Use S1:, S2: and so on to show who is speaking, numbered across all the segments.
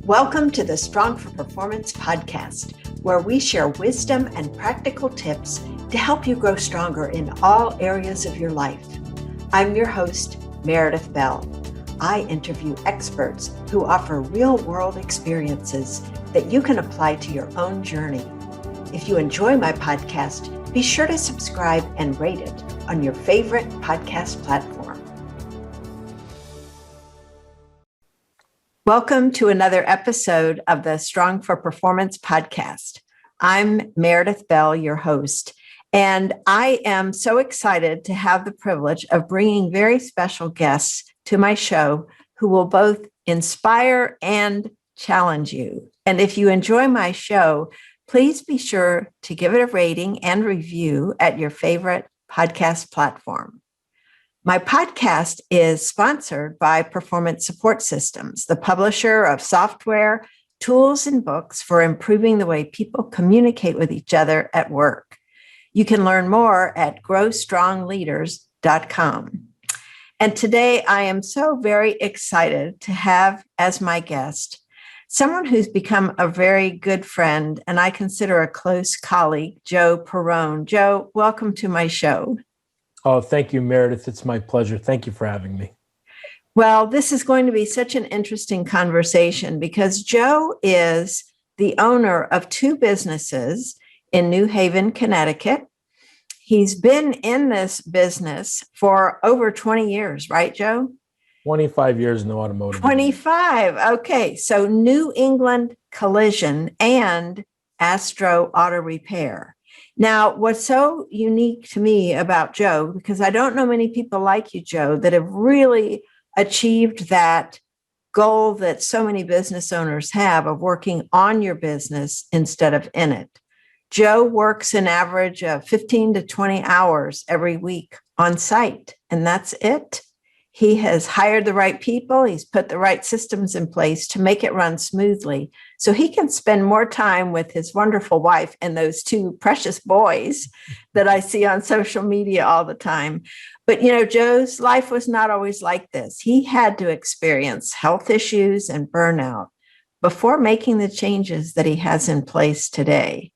S1: Welcome to the Strong for Performance podcast, where we share wisdom and practical tips to help you grow stronger in all areas of your life. I'm your host, Meredith Bell. I interview experts who offer real-world experiences that you can apply to your own journey. If you enjoy my podcast, be sure to subscribe and rate it on your favorite podcast platform. Welcome to another episode of the Strong for Performance podcast. I'm Meredith Bell, your host, and I am so excited to have the privilege of bringing very special guests to my show who will both inspire and challenge you. And if you enjoy my show, please be sure to give it a rating and review at your favorite podcast platform. My podcast is sponsored by Performance Support Systems, the publisher of software, tools, and books for improving the way people communicate with each other at work. You can learn more at growstrongleaders.com. And today I am so very excited to have as my guest someone who's become a very good friend and I consider a close colleague, Joe Perrone. Joe, welcome to my show.
S2: Oh, thank you, Meredith. It's my pleasure. Thank you for having me.
S1: Well, this is going to be such an interesting conversation because Joe is the owner of two businesses in New Haven, Connecticut. He's been in this business for over 20 years, right, Joe?
S2: 25 years in the automotive.
S1: 25. Okay. So New England Collision and Astro Auto Repair. Now, what's so unique to me about Joe, because I don't know many people like you, Joe, that have really achieved that goal that so many business owners have of working on your business instead of in it. Joe works an average of 15 to 20 hours every week on site, and that's it. He has hired the right people. He's put the right systems in place to make it run smoothly so he can spend more time with his wonderful wife and those two precious boys that I see on social media all the time. But, you know, Joe's life was not always like this. He had to experience health issues and burnout before making the changes that he has in place today.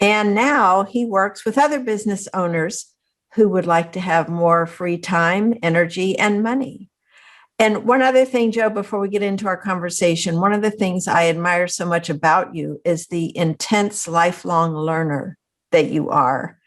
S1: And now he works with other business owners who would like to have more free time, energy, and money. And one other thing, Joe, before we get into our conversation, one of the things I admire so much about you is the intense lifelong learner that you are.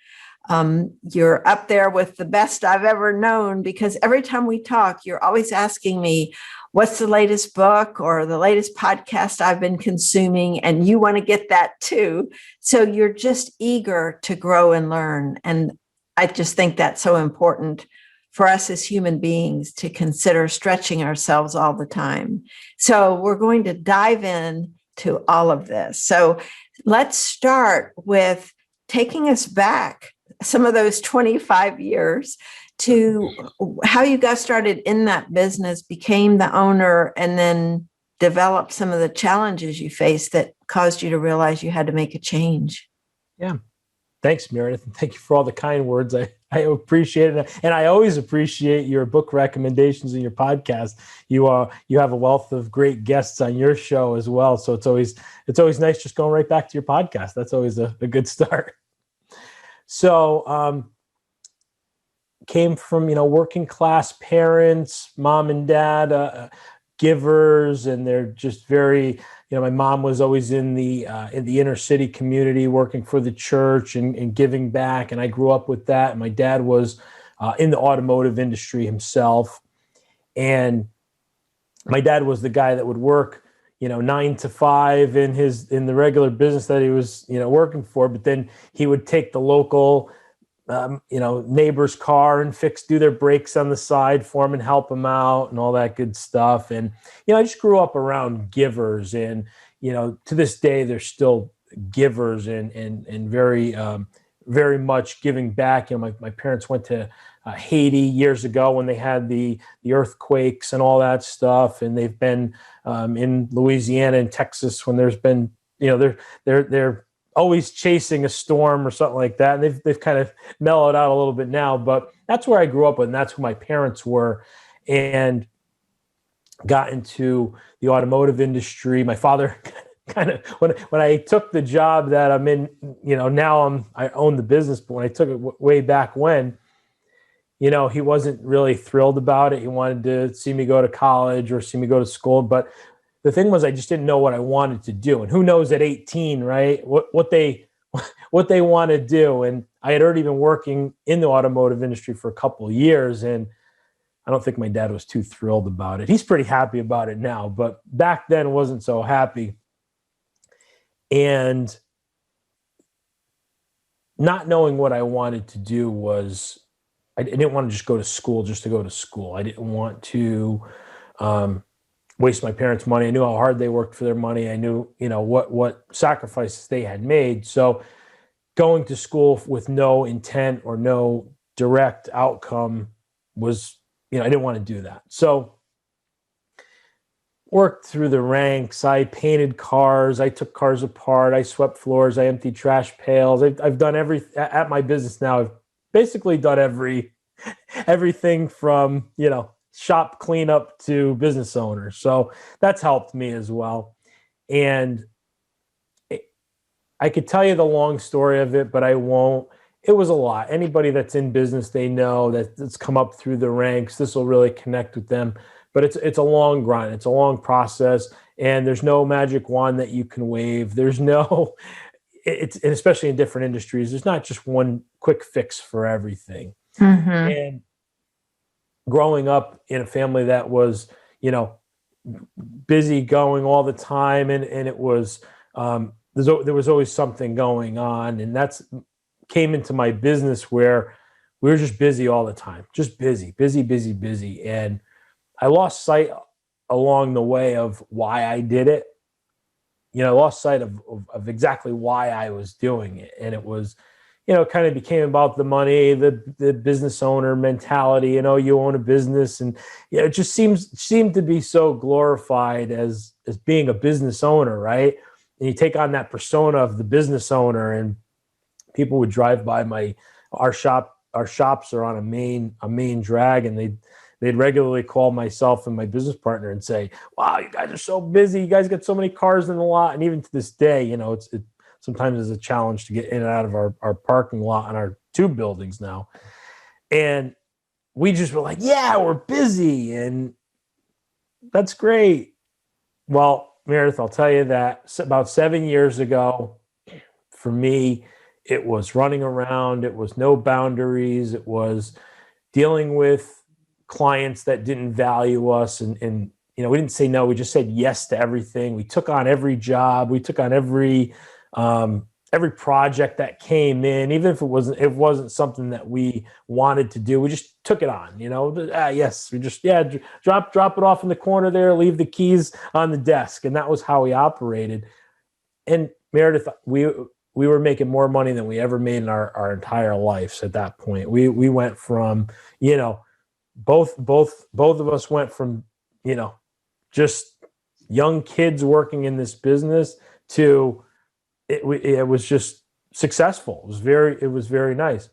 S1: You're up there with the best I've ever known because every time we talk, you're always asking me, what's the latest book or the latest podcast I've been consuming? And you want to get that too. So you're just eager to grow and learn. And I just think that's so important for us as human beings to consider stretching ourselves all the time. So we're going to dive in to all of this. So let's start with taking us back some of those 25 years to how you got started in that business, became the owner, and then developed some of the challenges you faced that caused you to realize you had to make a change.
S2: Yeah. Thanks, Meredith. And thank you for all the kind words. I appreciate it. And I always appreciate your book recommendations in your podcast. You have a wealth of great guests on your show as well. So it's always nice just going right back to your podcast. That's always a good start. So came from, working class parents, mom and dad, givers, and they're just very, my mom was always in the inner city community working for the church and giving back. And I grew up with that. And my dad was in the automotive industry himself. And my dad was the guy that would work, 9 to 5 in the regular business that he was, working for. But then he would take the local, neighbor's car and do their brakes on the side for him and help him out and all that good stuff. And, I just grew up around givers and, to this day, they're still givers and very, very much giving back. My parents went to Haiti years ago when they had the earthquakes and all that stuff. And they've been in Louisiana and Texas when there's been, they're always chasing a storm or something like that. And they've kind of mellowed out a little bit now, but that's where I grew up with, and that's who my parents were. And got into the automotive industry. My father kind of, when I took the job that I'm in, now I own the business, but when I took it way back when, he wasn't really thrilled about it. He wanted to see me go to college or see me go to school. But the thing was, I just didn't know what I wanted to do. And who knows at 18, right? What they want to do. And I had already been working in the automotive industry for a couple of years. And I don't think my dad was too thrilled about it. He's pretty happy about it now, but back then wasn't so happy. And not knowing what I wanted to do was, I didn't want to just go to school just to go to school. I didn't want to waste my parents' money. I knew how hard they worked for their money. I knew, what sacrifices they had made. So going to school with no intent or no direct outcome was, I didn't want to do that. So worked through the ranks. I painted cars. I took cars apart. I swept floors. I emptied trash pails. I've done at my business now. I've basically done everything from, shop cleanup to business owner. So that's helped me as well. And I could tell you the long story of it, but I won't. It was a lot. Anybody that's in business, they know that's come up through the ranks. This will really connect with them. But it's a long grind. It's a long process. And there's no magic wand that you can wave. There's no, and especially in different industries, there's not just one quick fix for everything.
S1: Mm-hmm.
S2: And growing up in a family that was, busy going all the time, and it was, there was always something going on, and that's came into my business where we were just busy all the time, just busy. And I lost sight along the way of why I did it. I lost sight of exactly why I was doing it. And it was, it kind of became about the money, the business owner mentality, you own a business. And it just seemed to be so glorified as being a business owner, right? And you take on that persona of the business owner, and people would drive by our shops are on a main drag, and they'd regularly call myself and my business partner and say, "Wow, you guys are so busy. You guys got so many cars in the lot." And even to this day, it sometimes is a challenge to get in and out of our parking lot on our 2 buildings now. And we just were like, yeah, we're busy. And that's great. Well, Meredith, I'll tell you that about 7 years ago, for me, it was running around. It was no boundaries. It was dealing with clients that didn't value us. And we didn't say no. We just said yes to everything. We took on every job. We took on every project that came in, even if it wasn't something that we wanted to do. We just took it on, yes, we just, drop it off in the corner there, leave the keys on the desk. And that was how we operated. And Meredith, we were making more money than we ever made in our entire lives at that point. We went from, both of us went from, just young kids working in this business to it was just successful. It was very nice.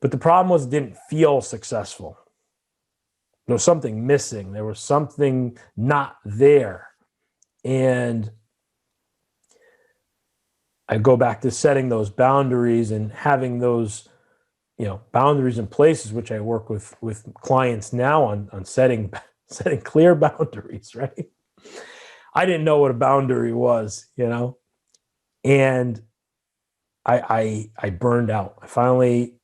S2: But the problem was it didn't feel successful. There was something missing. There was something not there. And I go back to setting those boundaries and having those, boundaries in places, which I work with clients now on setting clear boundaries, right? I didn't know what a boundary was, and I burned out. I finally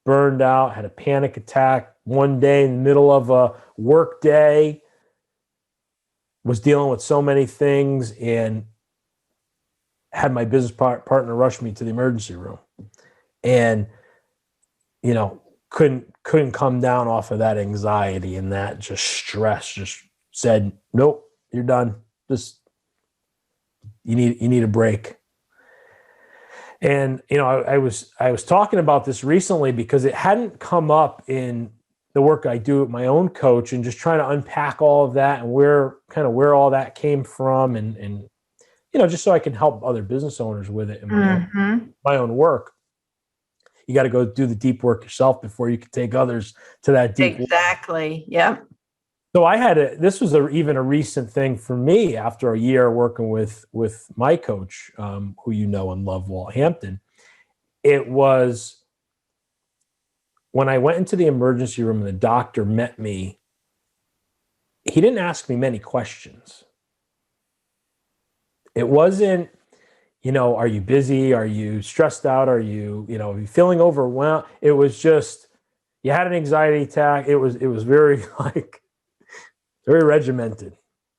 S2: burned out, had a panic attack one day in the middle of a work day, was dealing with so many things, and had my business partner rush me to the emergency room. And, couldn't come down off of that anxiety and that just stress. Just said, nope, you're done. You need a break. And, I was talking about this recently because it hadn't come up in the work I do at my own coach, and just trying to unpack all of that and where all that came from, and just so I can help other business owners with it in my own work. You got to go do the deep work yourself before you can take others to that deep
S1: Exactly.
S2: work.
S1: Yep.
S2: So this was even a recent thing for me after a year working with my coach, who you know and love, Walt Hampton. It was when I went into the emergency room and the doctor met me, he didn't ask me many questions. It wasn't, are you busy? Are you stressed out? Are you feeling overwhelmed? It was just, you had an anxiety attack. It was very very regimented.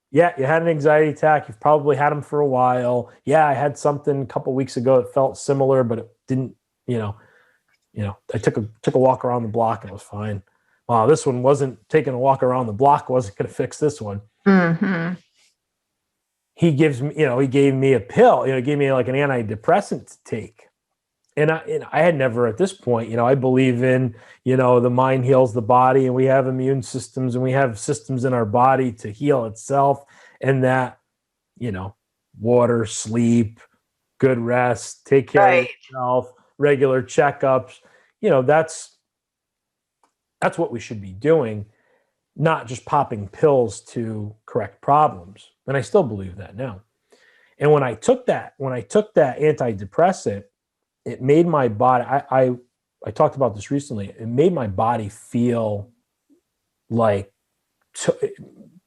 S2: Yeah, you had an anxiety attack. You've probably had them for a while. Yeah, I had something a couple of weeks ago that felt similar, but it didn't, I took a walk around the block and it was fine. Wow, this one wasn't, taking a walk around the block wasn't going to fix this one.
S1: Mm-hmm.
S2: He gave me a pill, he gave me like an antidepressant to take. And I had never at this point, I believe in, the mind heals the body, and we have immune systems, and we have systems in our body to heal itself, and that, water, sleep, good rest, take care of yourself, regular checkups, that's what we should be doing, not just popping pills to correct problems. And I still believe that now. And when I took that antidepressant, it made my body, I talked about this recently, it made my body feel like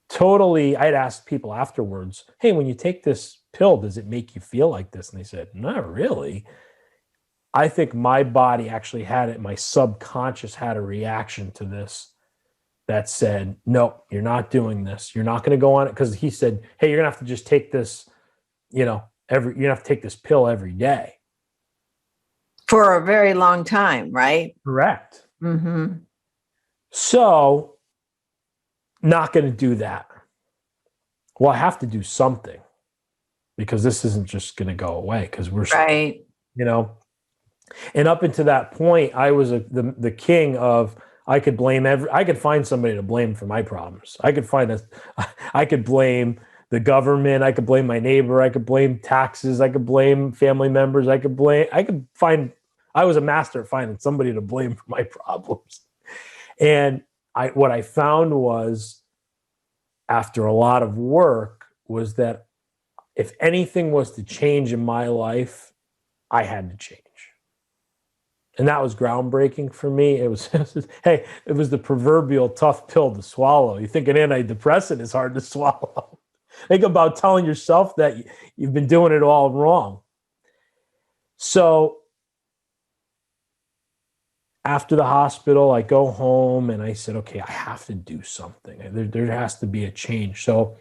S2: totally, I'd asked people afterwards, hey, when you take this pill, does it make you feel like this? And they said, not really. I think my body actually my subconscious had a reaction to this that said, no, you're not doing this. You're not going to go on it. Because he said, hey, you're going to have to just take this, you're going to have to take this pill every day.
S1: For a very long time, right?
S2: Correct.
S1: Mm-hmm.
S2: So, not going to do that. Well, I have to do something, because this isn't just going to go away, because we're
S1: right.
S2: And up until that point, I was the king of, I could find somebody to blame for my problems. I could blame the government. I could blame my neighbor. I could blame taxes. I could blame family members. I was a master at finding somebody to blame for my problems. And what I found was, after a lot of work, was that if anything was to change in my life, I had to change. And that was groundbreaking for me. It was, hey, it was the proverbial tough pill to swallow. You think an antidepressant is hard to swallow. Think about telling yourself that you've been doing it all wrong. So after the hospital, I go home and I said, okay, I have to do something. There has to be a change. So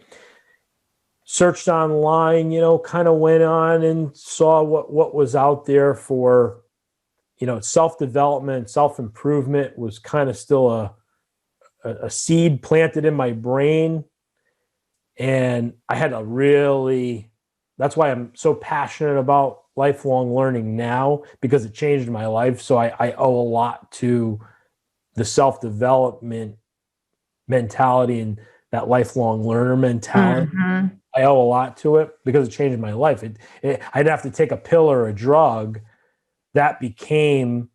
S2: searched online, kind of went on and saw what was out there for, self-development, self-improvement was kind of still a seed planted in my brain. And I had that's why I'm so passionate about lifelong learning now, because it changed my life. So I owe a lot to the self-development mentality and that lifelong learner mentality. Mm-hmm. I owe a lot to it because it changed my life. I'd have to take a pill or a drug. That became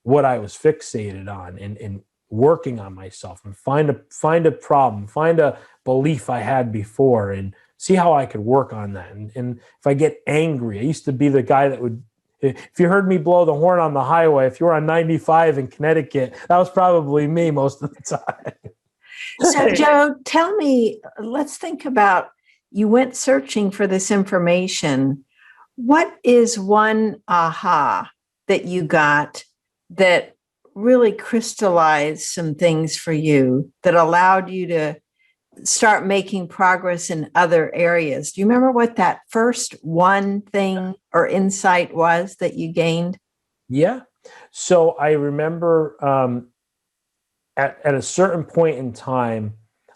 S2: what I was fixated on, and working on myself, and find a problem, find a belief I had before, and see how I could work on that. And if I get angry, I used to be the guy that would, if you heard me blow the horn on the highway, if you were on 95 in Connecticut, that was probably me most of the time.
S1: So Joe, tell me, let's think about, you went searching for this information. What is one aha that you got that really crystallized some things for you that allowed you to start making progress in other areas? Do you remember what that first one thing or insight was that you gained?
S2: Yeah. So I remember at a certain point in time,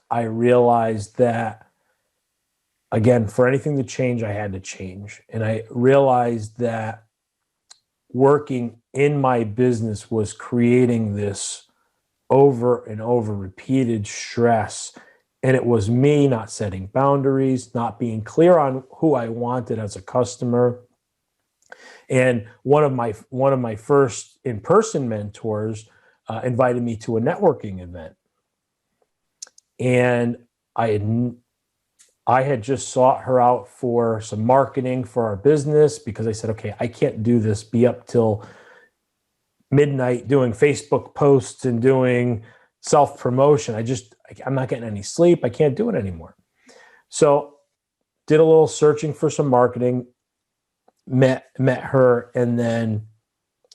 S2: I realized that, again, for anything to change, I had to change. And I realized that working in my business was creating this over and over repeated stress. And it was me not setting boundaries, not being clear on who I wanted as a customer. And one of my first in-person mentors invited me to a networking event. And I had just sought her out for some marketing for our business because I said, okay, I can't do this, be up till midnight doing Facebook posts and doing self-promotion. I'm not getting any sleep. I can't do it anymore. So did a little searching for some marketing, met her, and then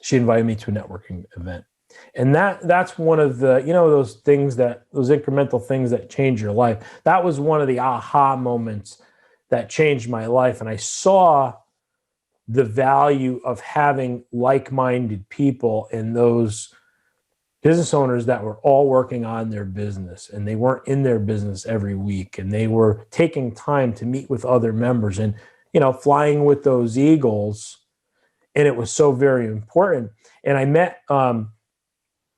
S2: she invited me to a networking event. And that's one of the, those incremental things that change your life. That was one of the aha moments that changed my life. And I saw the value of having like-minded people and those business owners that were all working on their business, and they weren't in their business every week, and they were taking time to meet with other members and, flying with those eagles. And it was so very important. And I met,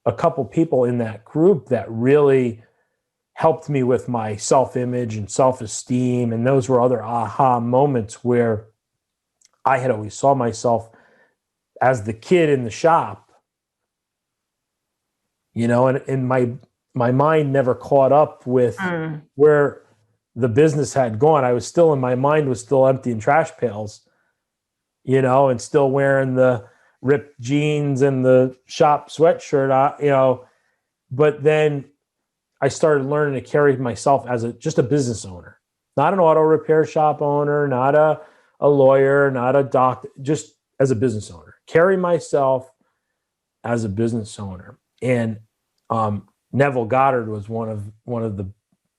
S2: a couple people in that group that really helped me with my self-image and self-esteem. And those were other aha moments where I had always saw myself as the kid in the shop, and my mind never caught up with where the business had gone. I was still, in my mind was still emptying trash pails, and still wearing the ripped jeans and the shop sweatshirt, but then I started learning to carry myself as just a business owner, not an auto repair shop owner, not a lawyer, not a doctor, just as a business owner, carry myself as a business owner. And Neville Goddard was one of the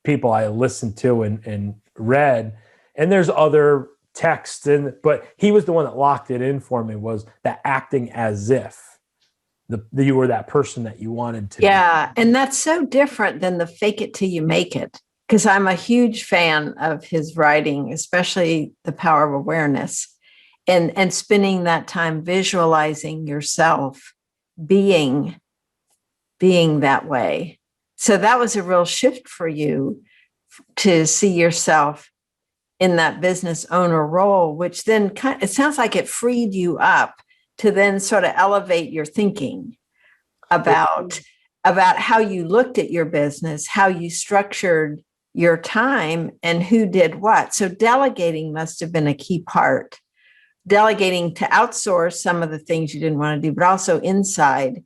S2: people I listened to and read, and there's other texts, but he was the one that locked it in for me, was that acting as if you were that person that you wanted to be.
S1: And that's so different than the fake it till you make it, because I'm a huge fan of his writing, especially The Power of Awareness, and spending that time visualizing yourself being that way. So that was a real shift for you to see yourself in that business owner role, which then it sounds like it freed you up to then sort of elevate your thinking about how you looked at your business, how you structured your time, and who did what. So delegating must have been a key part. Delegating to outsource some of the things you didn't want to do, but also inside,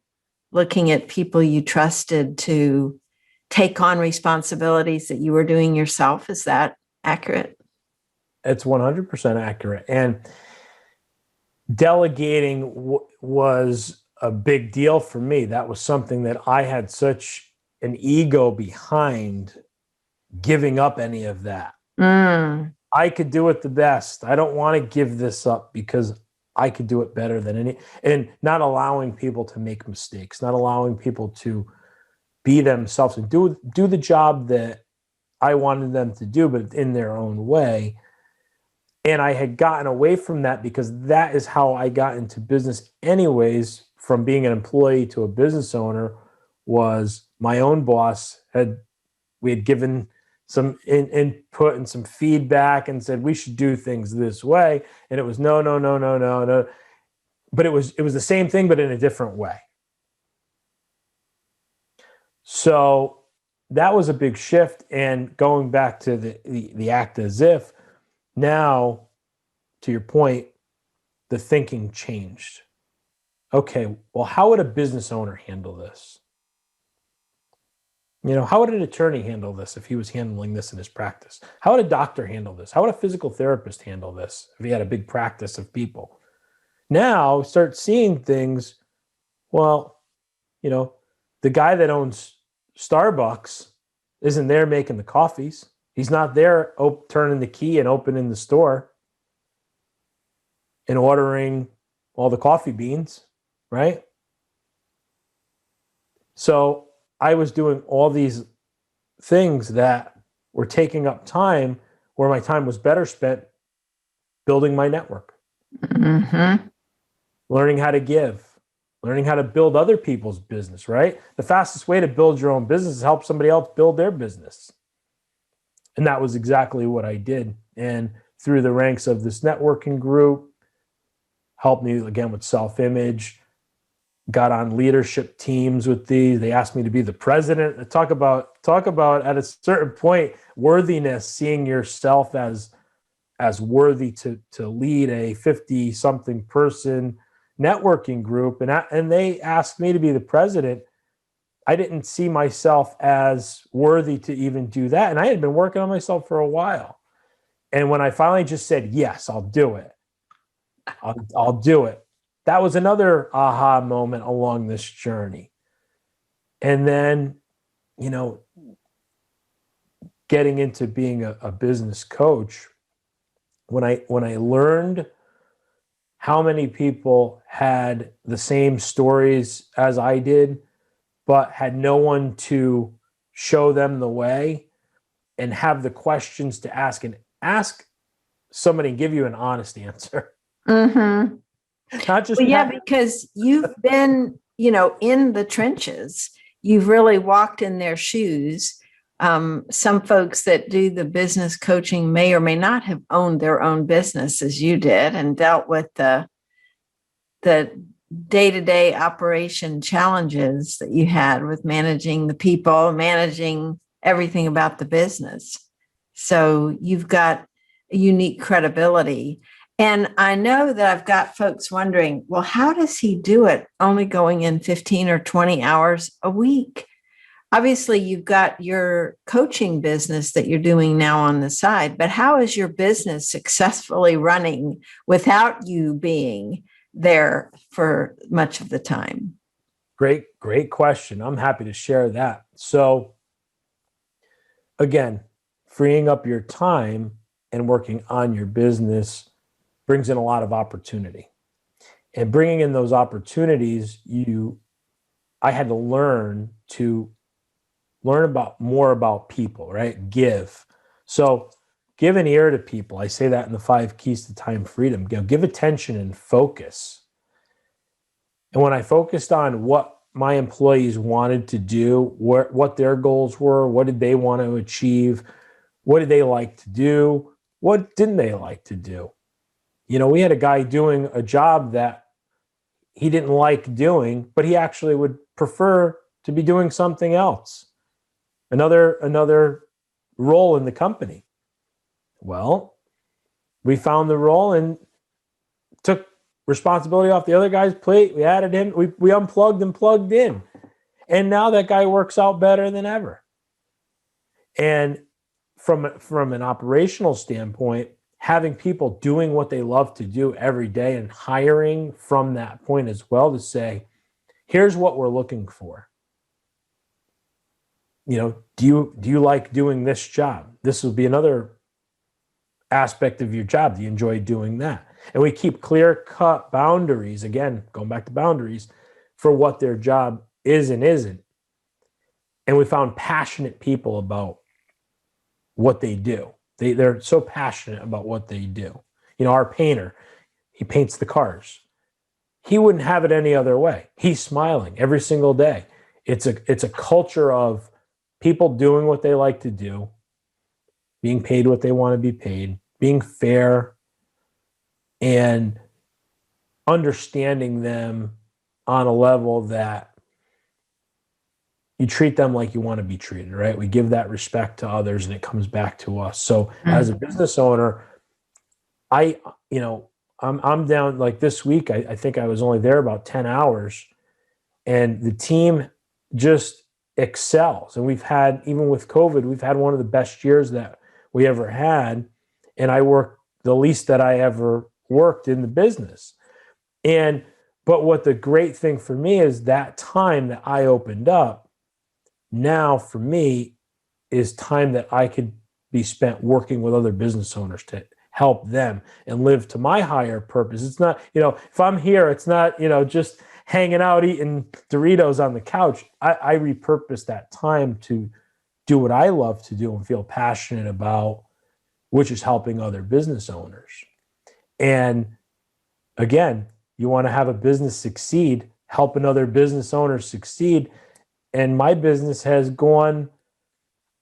S1: looking at people you trusted to take on responsibilities that you were doing yourself. Is that accurate?
S2: It's 100% accurate. And delegating was a big deal for me. That was something that I had such an ego behind giving up any of that. I could do it the best. I don't want to give this up because I could do it better than and not allowing people to make mistakes, not allowing people to be themselves and do the job that I wanted them to do, but in their own way. And I had gotten away from that because that is how I got into business anyways, from being an employee to a business owner. Was my own boss we had given some input and some feedback and said, we should do things this way. And it was no. But it was the same thing, but in a different way. So that was a big shift. And going back to the act as if, now, to your point, the thinking changed. Okay, well, how would a business owner handle this? How would an attorney handle this if he was handling this in his practice? How would a doctor handle this? How would a physical therapist handle this if he had a big practice of people? Now, start seeing things, well, the guy that owns Starbucks isn't there making the coffees. He's not there turning the key and opening the store and ordering all the coffee beans, right? So I was doing all these things that were taking up time where my time was better spent building my network, learning how to give, learning how to build other people's business, right? The fastest way to build your own business is help somebody else build their business. And that was exactly what I did. And through the ranks of this networking group, helped me again with self-image, got on leadership teams with these. They asked me to be the president. Talk about at a certain point, worthiness, seeing yourself as worthy to lead a 50 something person networking group. And they asked me to be the president. I didn't see myself as worthy to even do that. And I had been working on myself for a while. And when I finally just said, yes, I'll do it. I'll do it. That was another aha moment along this journey. And then, getting into being a business coach, when I learned how many people had the same stories as I did, but had no one to show them the way and have the questions to ask, and ask somebody and give you an honest answer.
S1: Mm-hmm.
S2: Not just
S1: because you've been, in the trenches. You've really walked in their shoes. Some folks that do the business coaching may or may not have owned their own business as you did, and dealt with the day-to-day operation challenges that you had with managing the people, managing everything about the business. So you've got a unique credibility. And I know that I've got folks wondering, well, how does he do it only going in 15 or 20 hours a week? Obviously, you've got your coaching business that you're doing now on the side, but how is your business successfully running without you being there for much of the time?
S2: Great question. I'm happy to share that. So again, freeing up your time and working on your business brings in a lot of opportunity. And bringing in those opportunities, I had to learn more about people, right? Give. So give an ear to people. I say that in the 5 keys to time freedom. Give attention and focus. And when I focused on what my employees wanted to do, what their goals were, what did they want to achieve, what did they like to do, what didn't they like to do? We had a guy doing a job that he didn't like doing, but he actually would prefer to be doing something else, another role in the company. Well, we found the role and took responsibility off the other guy's plate. We added him, we unplugged and plugged in. And now that guy works out better than ever. And from an operational standpoint, having people doing what they love to do every day and hiring from that point as well to say, here's what we're looking for. Do you like doing this job? This will be another aspect of your job. Do you enjoy doing that? And we keep clear-cut boundaries, again, going back to boundaries, for what their job is and isn't. And we found passionate people about what they do. They're so passionate about what they do. Our painter, he paints the cars. He wouldn't have it any other way. He's smiling every single day. It's a culture of people doing what they like to do, being paid what they want to be paid, being fair, and understanding them on a level that you treat them like you want to be treated, right? We give that respect to others and it comes back to us. So as a business owner, I'm down, like this week, I think I was only there about 10 hours, and the team just excels. And we've had, even with COVID, we've had one of the best years that we ever had. And I worked the least that I ever worked in the business. But what the great thing for me is that time that I opened up now for me is time that I could be spent working with other business owners to help them and live to my higher purpose. It's not, if I'm here, it's not, just hanging out, eating Doritos on the couch. I repurpose that time to do what I love to do and feel passionate about, which is helping other business owners. And again, you want to have a business succeed, helping other business owners succeed. And my business has gone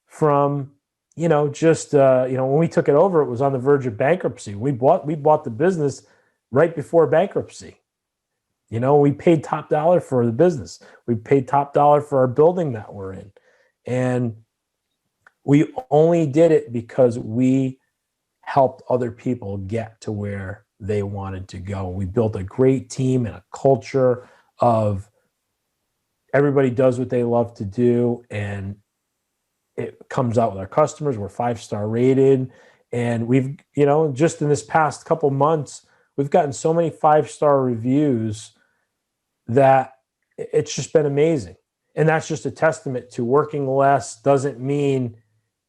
S2: from, when we took it over, it was on the verge of bankruptcy. We bought the business right before bankruptcy. We paid top dollar for the business. We paid top dollar for our building that we're in. And we only did it because we helped other people get to where they wanted to go. We built a great team and a culture of everybody does what they love to do, and it comes out with our customers. We're 5-star rated, and we've, just in this past couple months, we've gotten so many 5-star reviews that it's just been amazing. And that's just a testament to working less doesn't mean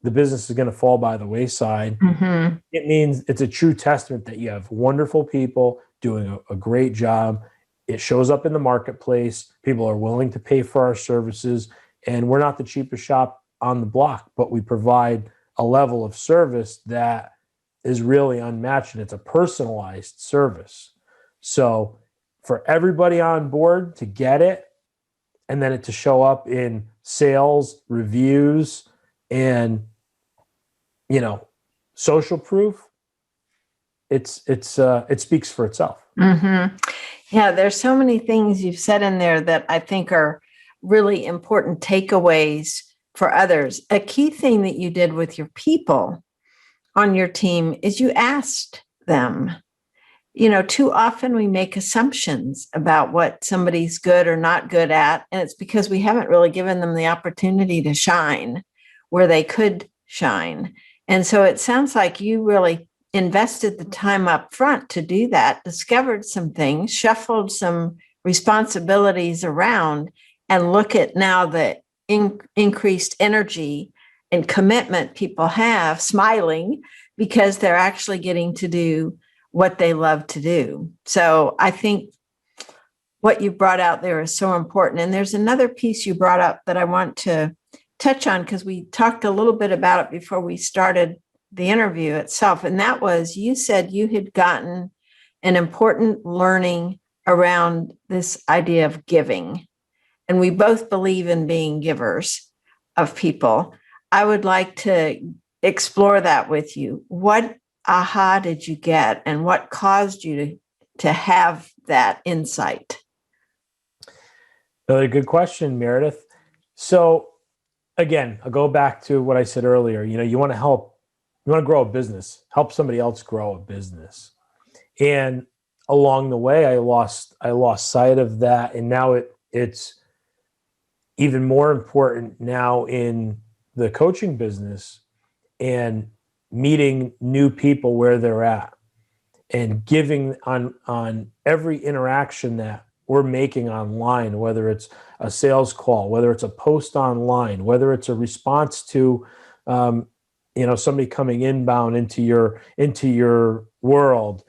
S2: the business is going to fall by the wayside.
S1: Mm-hmm.
S2: It means it's a true testament that you have wonderful people doing a great job. It shows up in the marketplace. People are willing to pay for our services, and we're not the cheapest shop on the block, but we provide a level of service that is really unmatched, and it's a personalized service. So for everybody on board to get it, and then it to show up in sales, reviews, and social proof, it speaks for itself.
S1: Mm-hmm. Yeah, there's so many things you've said in there that I think are really important takeaways for others. A key thing that you did with your people on your team is you asked them. Too often we make assumptions about what somebody's good or not good at, and it's because we haven't really given them the opportunity to shine where they could shine. And so it sounds like you really invested the time up front to do that, discovered some things, shuffled some responsibilities around, and look at now the increased energy and commitment people have, smiling because they're actually getting to do what they love to do. So I think what you brought out there is so important. And there's another piece you brought up that I want to touch on because we talked a little bit about it before we started the interview itself. And that was, you said you had gotten an important learning around this idea of giving. And we both believe in being givers of people. I would like to explore that with you. What aha did you get, and what caused you to have that insight?
S2: Really good question, Meredith. So again, I'll go back to what I said earlier. You want to grow a business, help somebody else grow a business. And along the way, I lost sight of that. And now it's even more important now in the coaching business and meeting new people where they're at and giving on every interaction that we're making online, whether it's a sales call, whether it's a post online, whether it's a response to somebody coming inbound into your world.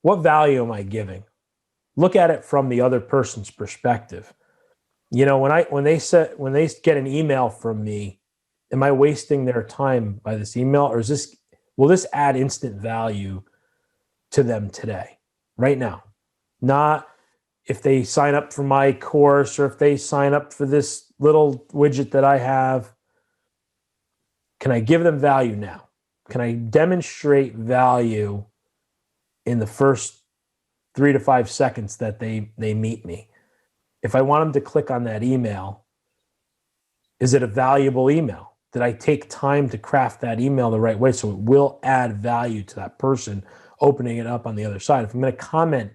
S2: What value am I giving? Look at it from the other person's perspective. When they get an email from me, am I wasting their time by this email, or will this add instant value to them today, right now? Not if they sign up for my course or if they sign up for this little widget that I have. Can I give them value now? Can I demonstrate value in the first 3 to 5 seconds that they meet me? If I want them to click on that email, is it a valuable email? Did I take time to craft that email the right way so it will add value to that person opening it up on the other side? If I'm going to comment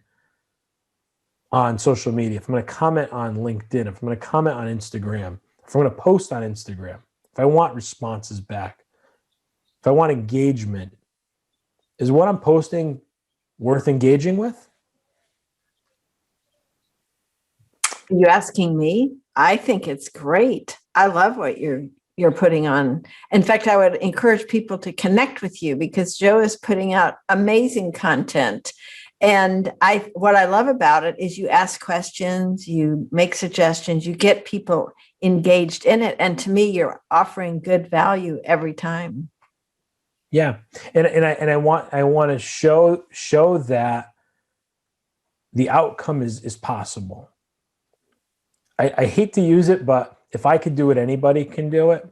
S2: on social media, if I'm going to comment on LinkedIn, if I'm going to comment on Instagram, if I'm going to post on Instagram, if I want responses back, if I want engagement, is what I'm posting worth engaging with?
S1: Are you asking me? I think it's great. I love what you're putting on. In fact, I would encourage people to connect with you because Joe is putting out amazing content. And what I love about it is you ask questions, you make suggestions, you get people engaged in it. And to me, you're offering good value every time.
S2: Yeah. And I want to show that the outcome is possible. I hate to use it, but if I could do it, anybody can do it.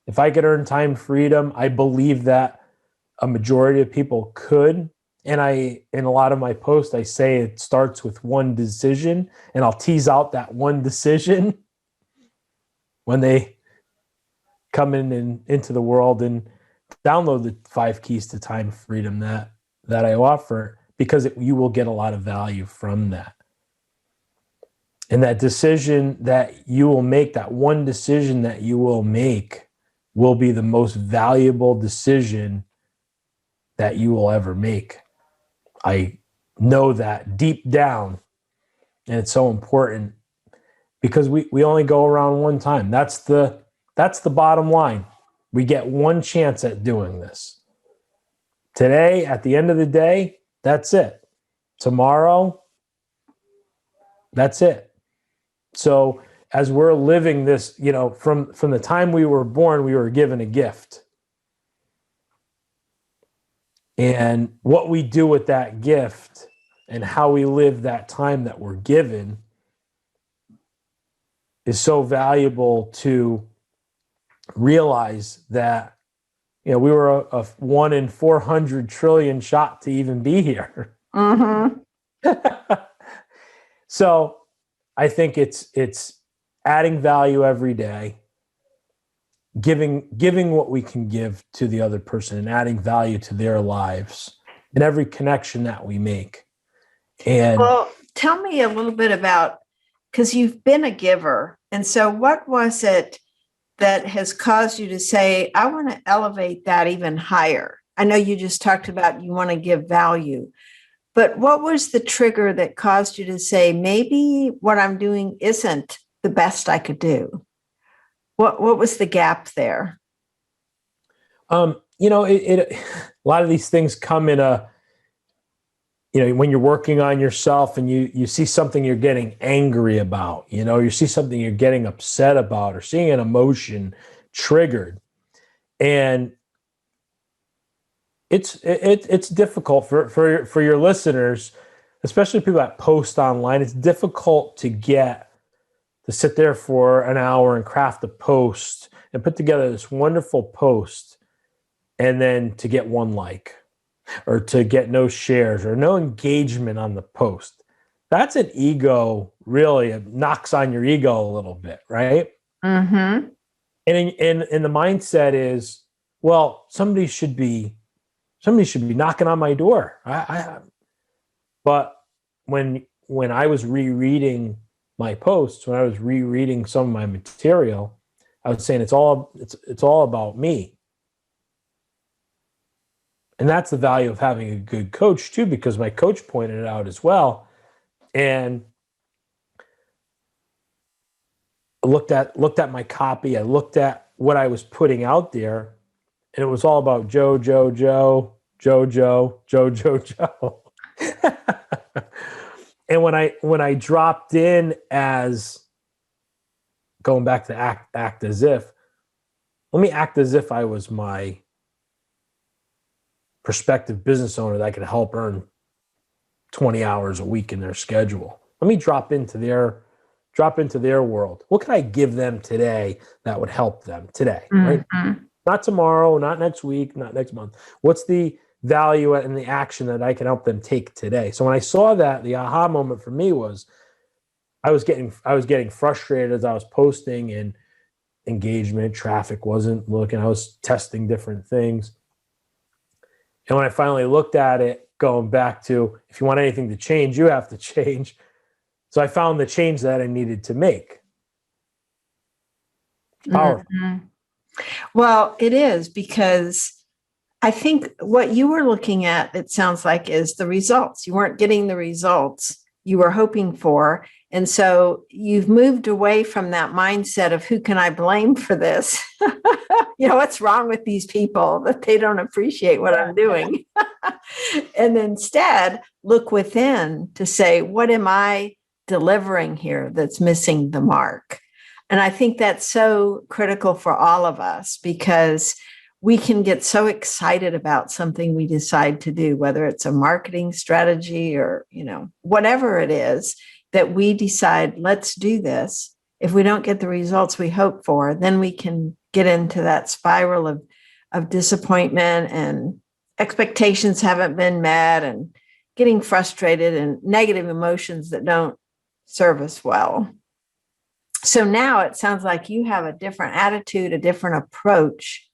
S2: If I could earn time freedom, I believe that a majority of people could. And in a lot of my posts, I say it starts with one decision, and I'll tease out that one decision when they come into the world and download the 5 keys to time freedom that I offer, because you will get a lot of value from that. And that decision that you will make, that one decision that you will make, will be the most valuable decision that you will ever make. I know that deep down, and it's so important because we only go around one time. That's the bottom line. We get one chance at doing this. Today, at the end of the day, that's it. Tomorrow, that's it. So as we're living this, from the time we were born, we were given a gift. And what we do with that gift and how we live that time that we're given is so valuable to realize that, we were a 1 in 400 trillion shot to even be here.
S1: Mm-hmm.
S2: So I think it's adding value every day, giving what we can give to the other person and adding value to their lives and every connection that we make. And
S1: well, tell me a little bit about, because you've been a giver. And so what was it that has caused you to say, I want to elevate that even higher? I know you just talked about you want to give value, but what was the trigger that caused you to say, maybe what I'm doing isn't the best I could do? What was the gap there?
S2: a lot of these things come in when you're working on yourself and you see something you're getting angry about, you see something you're getting upset about, or seeing an emotion triggered. And it's difficult for your listeners, especially people that post online. It's difficult to sit there for an hour and craft a post and put together this wonderful post, and then to get one like, or to get no shares or no engagement on the post. That's an ego, really. It knocks on your ego a little bit, right?
S1: Mm-hmm.
S2: And the mindset is, well, somebody should be knocking on my door. But when I was rereading my posts, when I was rereading some of my material, I was saying it's all about me. And that's the value of having a good coach too, because my coach pointed it out as well. And I looked at my copy. I looked at what I was putting out there, and it was all about Joe. And when I dropped in as going back to act as if, let me act as if I was my prospective business owner that could help earn 20 hours a week in their schedule. Let me drop into their world. What can I give them today that would help them today, right?
S1: Mm-hmm.
S2: Not tomorrow, not next week, not next month. What's the value and the action that I can help them take today? So when I saw that, the aha moment for me was I was getting frustrated as I was posting, and engagement, traffic wasn't looking. I was testing different things. And when I finally looked at it, going back to, if you want anything to change, you have to change. So I found the change that I needed to make. It's powerful.
S1: Mm-hmm. Well, it is, because I think what you were looking at, it sounds like, is the results. You weren't getting the results you were hoping for. And so you've moved away from that mindset of, who can I blame for this? What's wrong with these people that they don't appreciate what I'm doing? And instead look within to say, what am I delivering here that's missing the mark? And I think that's so critical for all of us, because we can get so excited about something we decide to do, whether it's a marketing strategy or, whatever it is that we decide, let's do this. If we don't get the results we hope for, then we can get into that spiral of disappointment and expectations haven't been met and getting frustrated and negative emotions that don't serve us well. So now it sounds like you have a different attitude, a different approach,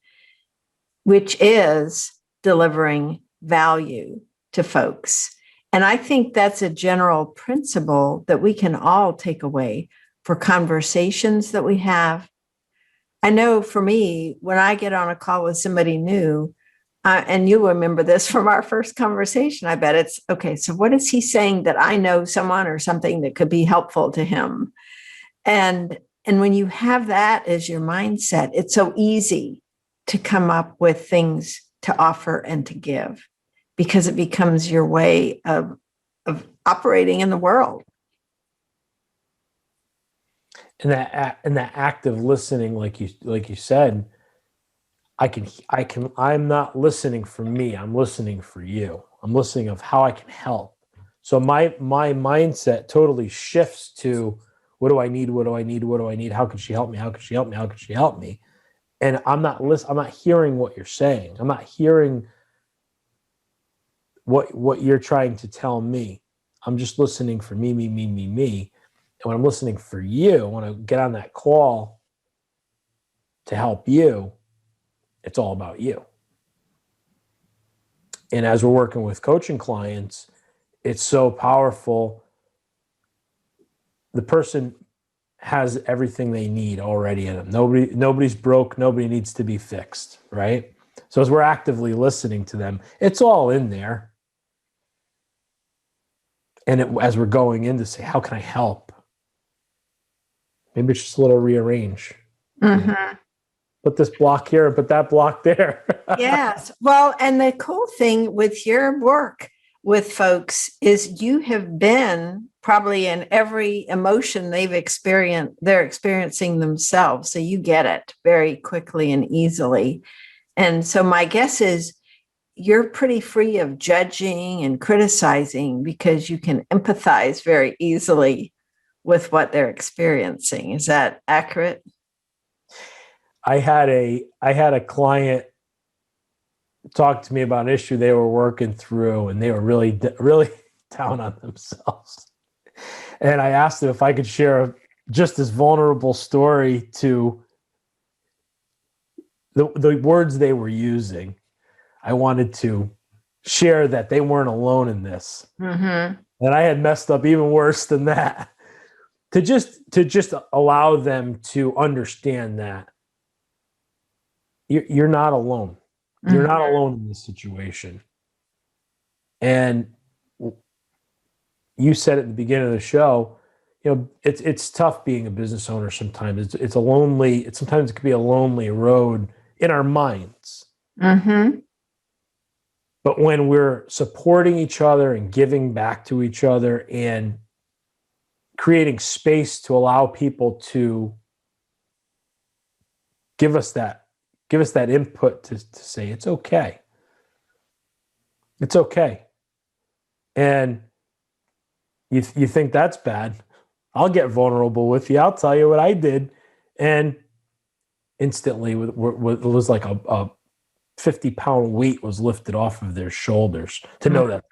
S1: which is delivering value to folks. And I think that's a general principle that we can all take away for conversations that we have. I know for me, when I get on a call with somebody new, and you remember this from our first conversation, I bet it's, okay, so what is he saying that I know someone or something that could be helpful to him? And when you have that as your mindset, it's so easy to come up with things to offer and to give, because it becomes your way of operating in the world.
S2: And that active listening, like you said, I'm not listening for me. I'm listening for you. I'm listening of how I can help. So my mindset totally shifts to, what do I need? What do I need? What do I need? How can she help me? How can she help me? How can she help me? And I'm not hearing what you're saying. I'm not hearing what you're trying to tell me. I'm just listening for me. And when I'm listening for you, when I get on that call to help you, it's all about you. And as we're working with coaching clients, it's so powerful. The person has everything they need already in them. Nobody's broke. Nobody needs to be fixed, right? So as we're actively listening to them, it's all in there. And as we're going in to say, how can I help? Maybe it's just a little rearrange.
S1: Mm-hmm.
S2: Put this block here, put that block there.
S1: Yes. Well, and the cool thing with your work with folks is you have been probably in every emotion they're experiencing themselves. So you get it very quickly and easily. And so my guess is you're pretty free of judging and criticizing, because you can empathize very easily with what they're experiencing. Is that accurate?
S2: I had a client talk to me about an issue they were working through, and they were really down on themselves. And I asked them if I could share just this vulnerable story to the words they were using. I wanted to share that they weren't alone in this.
S1: Mm-hmm.
S2: And I had messed up even worse than that. To just allow them to understand that you're not alone. You're
S1: Mm-hmm.
S2: not alone in this situation. And you said at the beginning of the show, it's tough being a business owner sometimes. Sometimes it could be a lonely road in our minds.
S1: Mm-hmm.
S2: But when we're supporting each other and giving back to each other and creating space to allow people to give us that input to say, it's okay. It's okay. And you think that's bad. I'll get vulnerable with you. I'll tell you what I did. And instantly it was like a 50-pound weight was lifted off of their shoulders to know that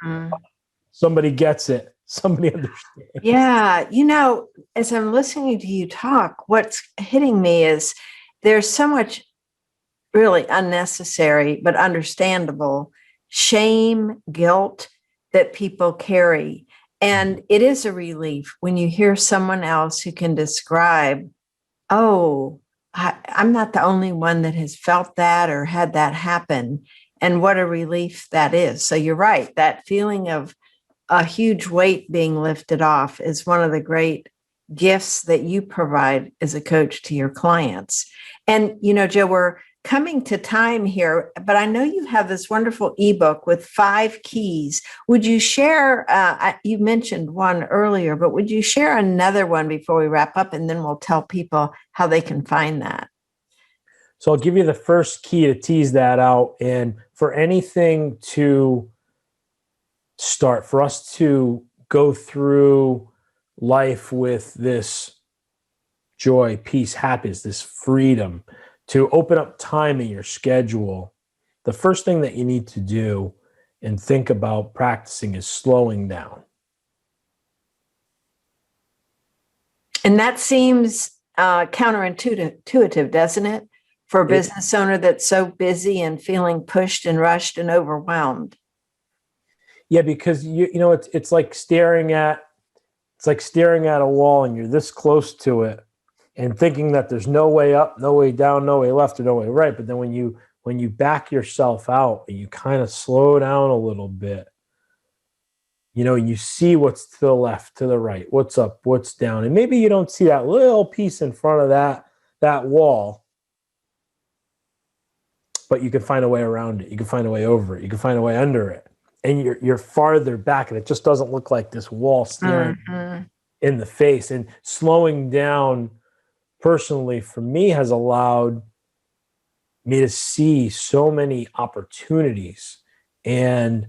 S2: somebody gets it. Somebody understands.
S1: Yeah. As I'm listening to you talk, what's hitting me is there's so much really unnecessary but understandable shame, guilt that people carry. And it is a relief when you hear someone else who can describe, oh, I'm not the only one that has felt that or had that happen. And what a relief that is. So you're right. That feeling of a huge weight being lifted off is one of the great gifts that you provide as a coach to your clients. And, Joe, we're coming to time here, but I know you have this wonderful ebook with 5 keys. Would you share, you mentioned one earlier, but would you share another one before we wrap up, and then we'll tell people how they can find that?
S2: So I'll give you the first key to tease that out. And for anything to start, for us to go through life with this joy, peace, happiness, this freedom, to open up time in your schedule the first thing that you need to do and think about practicing is slowing down.
S1: And that seems counterintuitive, doesn't it? For a business owner that's so busy and feeling pushed and rushed and overwhelmed.
S2: Yeah, because it's like staring at a wall and you're this close to it and thinking that there's no way up, no way down, no way left, or no way right. But then when you back yourself out and you kind of slow down a little bit, you see what's to the left, to the right, what's up, what's down. And maybe you don't see that little piece in front of that wall, but you can find a way around it. You can find a way over it. You can find a way under it. And you're farther back, and it just doesn't look like this wall staring in the face. And slowing down, personally, for me, has allowed me to see so many opportunities and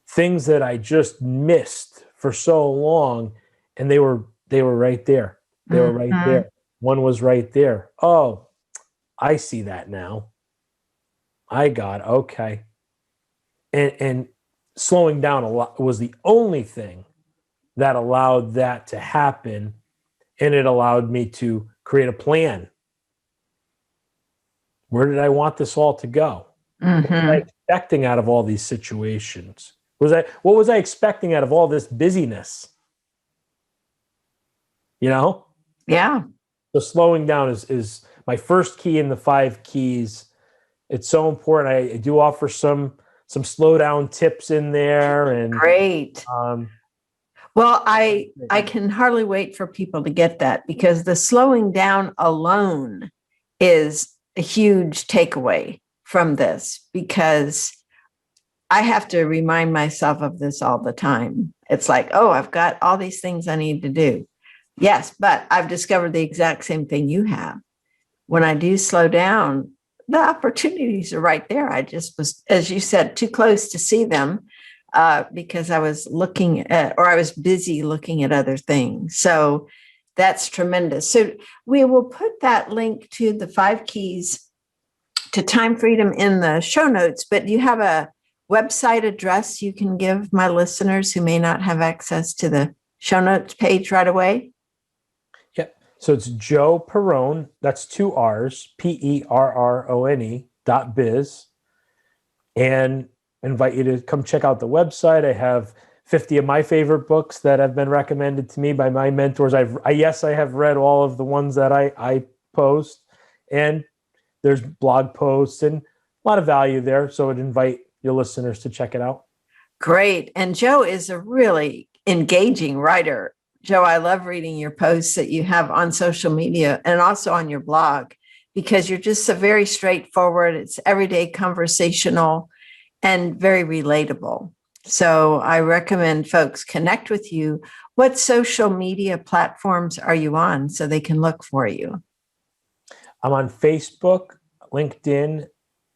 S2: things that I just missed for so long, and they were right there. They were right there. One was right there. Oh, I see that now. I got it. Okay. And slowing down a lot was the only thing that allowed that to happen, and it allowed me to create a plan. Where did I want this all to go? What was I expecting out of all these situations? What was I expecting out of all this busyness?
S1: Yeah.
S2: So slowing down is my first key in the 5 keys. It's so important. I do offer some slow down tips in there. And
S1: great. Well, I can hardly wait for people to get that, because the slowing down alone is a huge takeaway from this, because I have to remind myself of this all the time. It's like, oh, I've got all these things I need to do. Yes, but I've discovered the exact same thing you have. When I do slow down, the opportunities are right there. I just was, as you said, too close to see them because I was I was busy looking at other things. So that's tremendous. So we will put that link to the 5 keys to time freedom in the show notes, but do you have a website address you can give my listeners who may not have access to the show notes page right away?
S2: Yep. So it's Joe Perrone, that's 2 R's, PERRONE.biz. And invite you to come check out the website. I have 50 of my favorite books that have been recommended to me by my mentors. I have read all of the ones that I post, and there's blog posts and a lot of value there. So I'd invite your listeners to check it out.
S1: Great. And Joe is a really engaging writer. Joe, I love reading your posts that you have on social media and also on your blog, because you're just so very straightforward. It's everyday conversational and very relatable. So I recommend folks connect with you. What social media platforms are you on so they can look for you?
S2: I'm on Facebook, LinkedIn,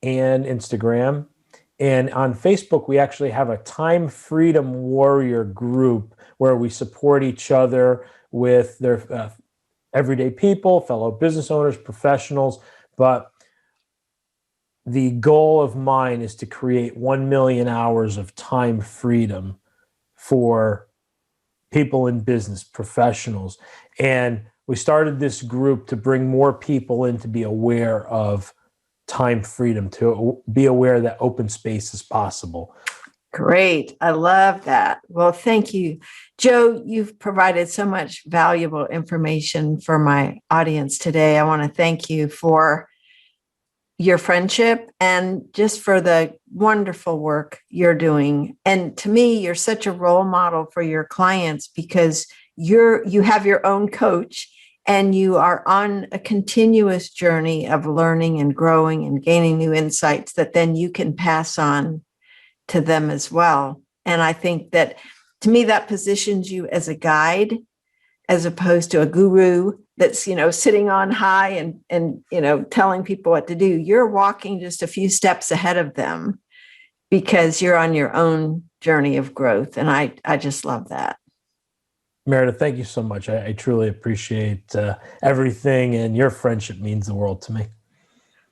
S2: and Instagram. And on Facebook, we actually have a Time Freedom Warrior group where we support each other with their everyday people, fellow business owners, professionals. But the goal of mine is to create 1 million hours of time freedom for people in business, professionals. And we started this group to bring more people in to be aware of time freedom, to be aware that open space is possible.
S1: Great. I love that. Well, thank you. Joe, you've provided so much valuable information for my audience today. I want to thank you for your friendship and just for the wonderful work you're doing. And to me, you're such a role model for your clients, because you have your own coach and you are on a continuous journey of learning and growing and gaining new insights that then you can pass on to them as well. And I think that, to me, that positions you as a guide as opposed to a guru that's, sitting on high and telling people what to do. You're walking just a few steps ahead of them because you're on your own journey of growth. And I just love that.
S2: Meredith, thank you so much. I truly appreciate everything, and your friendship means the world to me.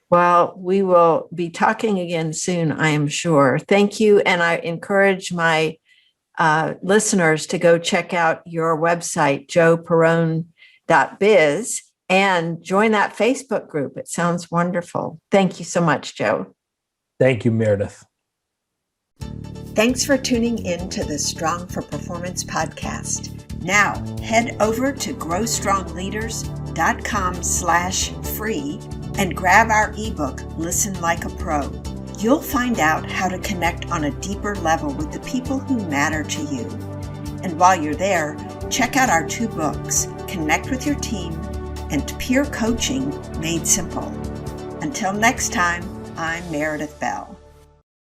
S1: Well, we will be talking again soon, I am sure. Thank you. And I encourage my listeners to go check out your website, joeperrone.biz, and join that Facebook group. It sounds wonderful. Thank you so much, Joe.
S2: Thank you, Meredith.
S1: Thanks for tuning in to the Strong for Performance podcast. Now, head over to growstrongleaders.com/free and grab our ebook, Listen Like a Pro. You'll find out how to connect on a deeper level with the people who matter to you. And while you're there, check out our 2 books, Connect with Your Team and Peer Coaching Made Simple. Until next time, I'm Meredith Bell.